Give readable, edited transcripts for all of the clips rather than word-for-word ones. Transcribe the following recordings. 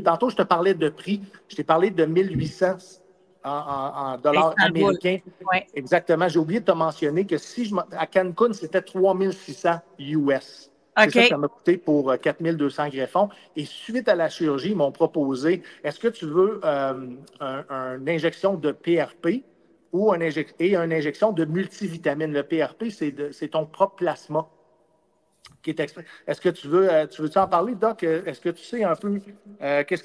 Tantôt, je te parlais de prix. Je t'ai parlé de 1800 en dollars Istanbul. américains. Ouais. Exactement. J'ai oublié de te mentionner que à Cancun, c'était 3600 US. C'est ça que OK. ça m'a coûté pour 4200 greffons. Et suite à la chirurgie, ils m'ont proposé, est-ce que tu veux une injection de PRP ou une injection de multivitamine? Le PRP, c'est ton propre plasma qui est extrait. Est-ce que tu veux en parler, Doc? Est-ce que tu sais un peu qu'est-ce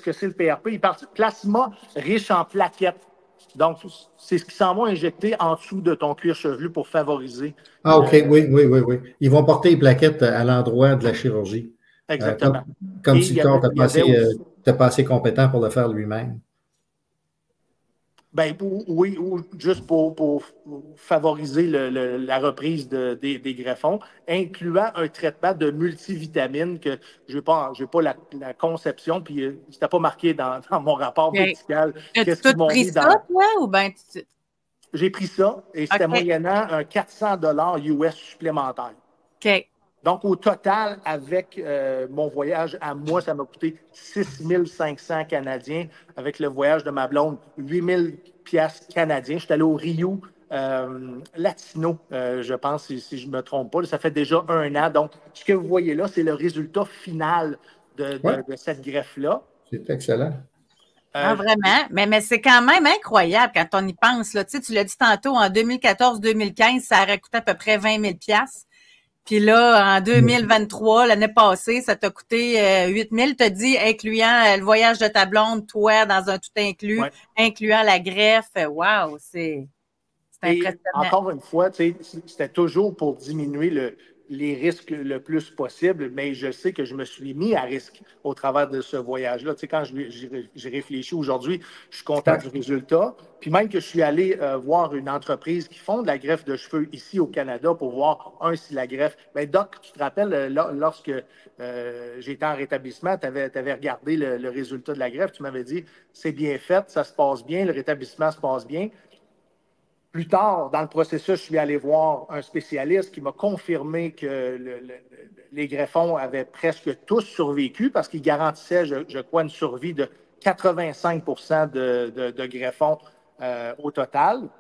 que c'est le PRP? Il parle de plasma riche en plaquettes. Donc, c'est ce qui s'en va injecter en dessous de ton cuir chevelu pour favoriser Ah, OK, oui, oui, oui, oui. Ils vont porter les plaquettes à l'endroit de la chirurgie. Exactement. Comme Et si le corps il y avait aussi, n'était pas assez compétent pour le faire lui-même. ben, oui, ou juste pour favoriser la reprise des greffons, incluant un traitement de multivitamine que je n'ai pas la conception, puis c'était pas marqué dans mon rapport OK. médical. As-tu Qu'est-ce qu'ils tout m'ont pris mis ça, dans. toi, ou bien J'ai pris ça et c'était OK. moyennant un 400 US supplémentaire. OK. Donc, au total, avec mon voyage à moi, ça m'a coûté 6500 Canadiens. Avec le voyage de ma blonde, 8000 piastres canadiens. Je suis allé au Rio Latino, je pense, si je ne me trompe pas. Ça fait déjà un an. Donc, ce que vous voyez là, c'est le résultat final Oui, de cette greffe-là. c'est excellent. Ah, vraiment? Mais c'est quand même incroyable quand on y pense. Là. Tu l'as dit tantôt, en 2014-2015, ça aurait coûté à peu près 20 000 $. Puis là, en 2023, l'année passée, ça t'a coûté 8 000. Tu as dit, incluant le voyage de ta blonde, toi, dans un tout inclus, Ouais. incluant la greffe. Wow, c'est Et impressionnant. encore une fois, c'était toujours pour diminuer les risques le plus possible, mais je sais que je me suis mis à risque au travers de ce voyage-là. Quand j'ai réfléchi aujourd'hui, je suis content Ouais. du résultat. Puis même que je suis allé voir une entreprise qui font de la greffe de cheveux ici au Canada pour voir, si la greffe. Ben, Doc, tu te rappelles, lorsque j'étais en rétablissement, tu avais regardé le résultat de la greffe, tu m'avais dit, c'est bien fait, ça se passe bien, le rétablissement se passe bien. Plus tard, dans le processus, je suis allé voir un spécialiste qui m'a confirmé que les greffons avaient presque tous survécu parce qu'il garantissait, je crois, une survie de 85 de greffons au total.